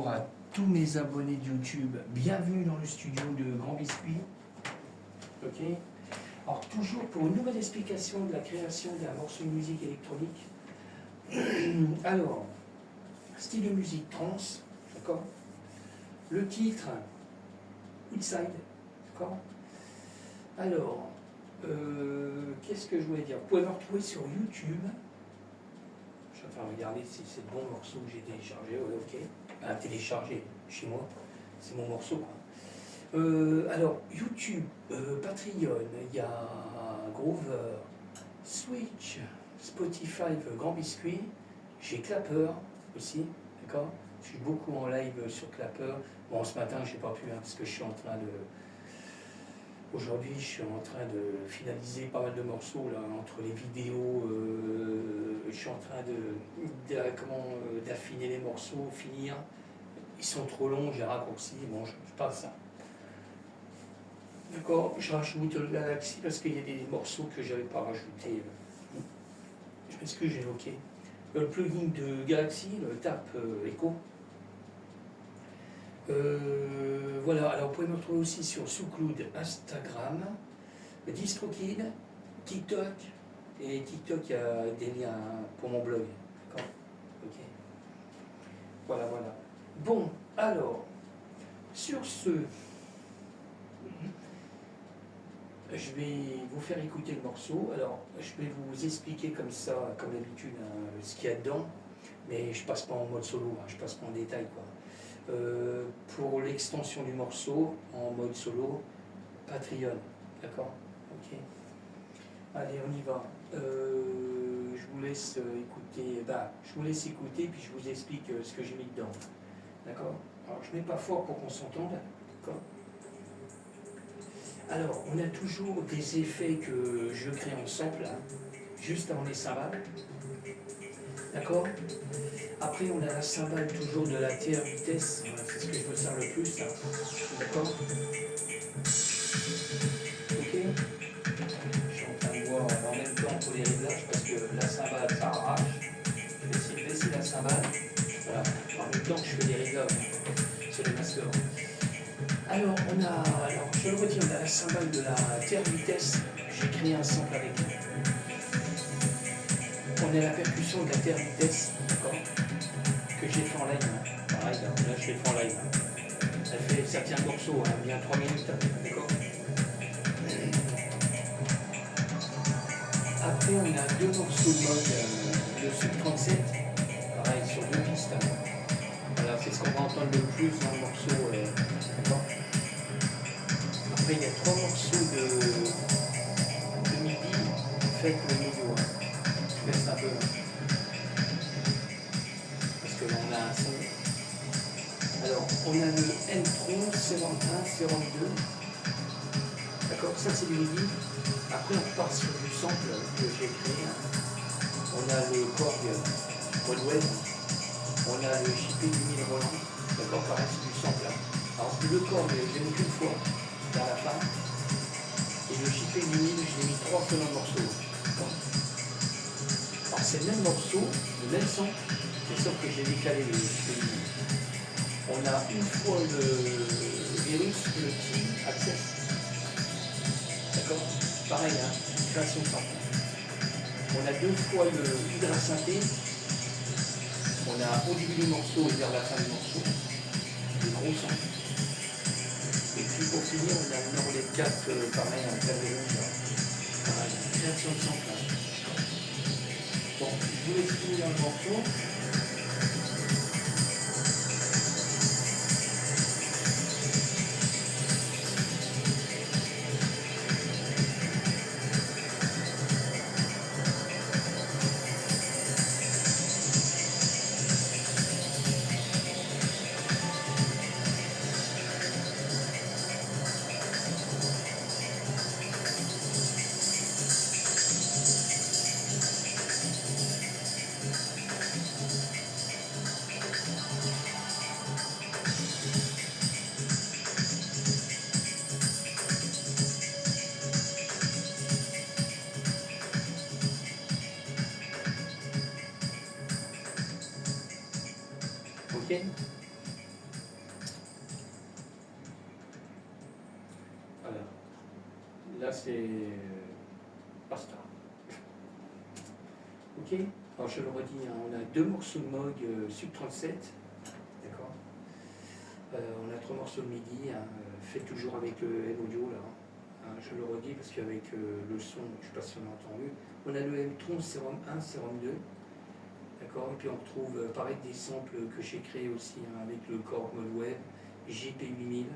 bonjour à tous mes abonnés de YouTube. Bienvenue dans le studio de Grand Biscuit. Ok. Alors toujours pour une nouvelle explication de la création d'un morceau de musique électronique. Alors, style de musique trance, d'accord. Le titre, Inside, d'accord. Alors, qu'est-ce que je voulais dire? Vous pouvez me retrouver sur YouTube. Je suis en train de regarder si c'est le bon morceau que j'ai téléchargé. Ouais, ok. Téléchargé chez moi, c'est mon morceau, quoi. Alors, YouTube, Patreon, il y a Groover, Switch, Spotify, Grand Biscuit, j'ai Clapper aussi, d'accord. Je suis beaucoup en live sur Clapper. Bon, ce matin, je n'ai pas pu, parce que je suis en train de... Aujourd'hui, je suis en train de finaliser pas mal de morceaux, là, entre les vidéos. Je suis en train d'affiner les morceaux, finir. Ils sont trop longs, j'ai raccourci, bon, je passe ça. D'accord, je rajoute le Galaxy parce qu'il y a des morceaux que je n'avais pas rajoutés. Je m'excuse, j'ai évoqué. Le plugin de Galaxy, le Tap Echo. Voilà, alors vous pouvez me retrouver aussi sur SoundCloud, Instagram, DistroKid, TikTok. Et TikTok, il y a des liens pour mon blog. D'accord. Ok. Voilà, voilà. Bon, alors, sur ce, je vais vous faire écouter le morceau. Alors, je vais vous expliquer comme ça, comme d'habitude, hein, ce qu'il y a dedans, mais je passe pas en mode solo, hein, je passe pas en détail, quoi. Pour l'extension du morceau, en mode solo, Patreon, d'accord? Ok. Allez, on y va. Je vous laisse écouter, je vous laisse écouter, puis je vous explique ce que j'ai mis dedans. D'accord. Alors, je ne mets pas fort pour qu'on s'entende. D'accord. Alors, on a toujours des effets que je crée en sample, hein, juste avant les cymbales. D'accord. Après, on a la cymbale toujours de la TR vitesse. C'est ce que je me sers le plus. Hein. D'accord. Ok. Je suis en train de voir en même temps pour les réglages parce que la cymbale, ça arrache. Je vais essayer de baisser la cymbale. Voilà. En même temps que je fais des réglages sur les masters. Alors, je le redis, on a la cymbale de la TR vitesse. J'ai créé un sample avec elle. On a la percussion de la TR vitesse, d'accord, que j'ai fait en live. Hein. Pareil, là je l'ai fait en live. Hein. Ça tient le morceau, hein, bien 3 minutes, hein, d'accord. Après, on a deux morceaux de mode, le Sub 37, pareil, sur deux pistes. Hein. Voilà, c'est ce qu'on va entendre le plus dans le morceau, d'accord. Après, il y a trois morceaux de midi, faites le milieu. Hein. Je laisse un peu. Hein. Parce que là, on a un son. Alors, on a le N-Tron 71, 72. D'accord, ça c'est du midi. Après, on part sur du sample que j'ai créé. On a le Korg Broadway. On a le JP du 1000 Roland. D'accord, pareil, c'est du sample. Alors, le Korg, je l'ai mis qu'une fois, vers la fin. Et le JP du 1000, je l'ai mis 3 fois dans le morceau. Alors, c'est le même morceau, le même son, mais sauf que j'ai décalé le JP du 1000. On a une fois le virus, le Key Access. D'accord. Pareil, hein, création de sample. On a deux fois le Hydra synthé. On a au début du morceau et vers la fin du morceau. Le gros son. Et puis pour finir, on a le Norlet 4, pareil, en clavier. Pareil, création de sample. Bon, je vous laisse finir le morceau. Là, c'est basta. Ok. Alors, je le redis, hein, on a 2 morceaux de Moog Sub 37. D'accord. On a 3 morceaux de MIDI, hein, fait toujours avec le M-Audio, là. Hein, je le redis parce qu'avec le son, je ne sais pas si on a entendu. On a le M-Tron Serum 1, Serum 2. D'accord. Et puis on retrouve pareil des samples que j'ai créés aussi, hein, avec le Korg Mode Web, JP8000,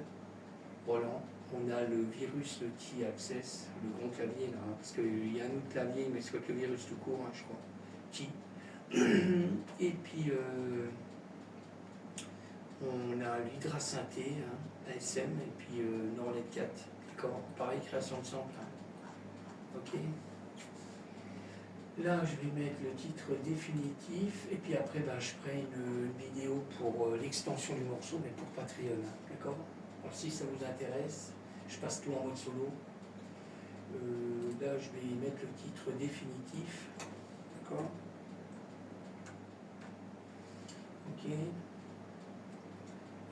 Roland. On a le Virus T Access, le grand clavier là, hein, parce qu'il y a un autre clavier, mais c'est le Virus tout court, hein, je crois. T. Et puis on a l'Hydra Synthé, hein, ASM, et puis Norlet 4. D'accord. Pareil, création de sample. Hein. Ok. Là, je vais mettre le titre définitif, et puis après, ben, je ferai une vidéo pour l'extension du morceau, mais pour Patreon, hein, d'accord. Alors, si ça vous intéresse, je passe tout en mode solo. Là, je vais mettre le titre définitif, d'accord. Ok.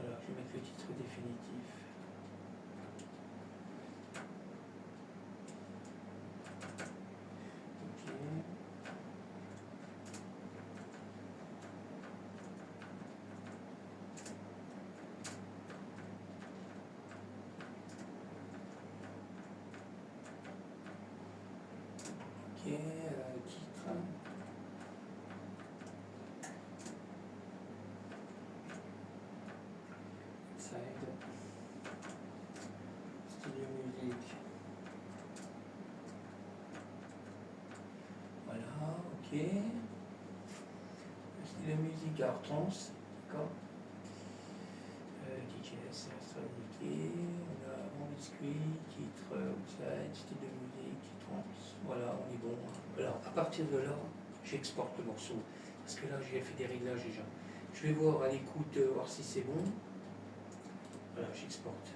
Alors, je vais mettre le titre définitif. Ok, titre. Side. Studio Music. Voilà, ok. Studio Music Art Trans, d'accord. DJS, indiqué. On a mon biscuit, titre, outside, style de musique, trans. Voilà, on est bon. Alors, à partir de là, j'exporte le morceau. Parce que là, j'ai fait des réglages déjà. Je vais voir à l'écoute, voir si c'est bon. Voilà, j'exporte.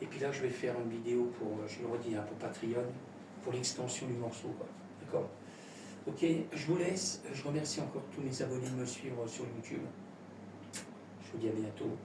Et puis là, je vais faire une vidéo pour, je le redis, hein, pour Patreon, pour l'extension du morceau. D'accord. Ok, je vous laisse. Je remercie encore tous mes abonnés de me suivre sur YouTube. Je vous dis à bientôt.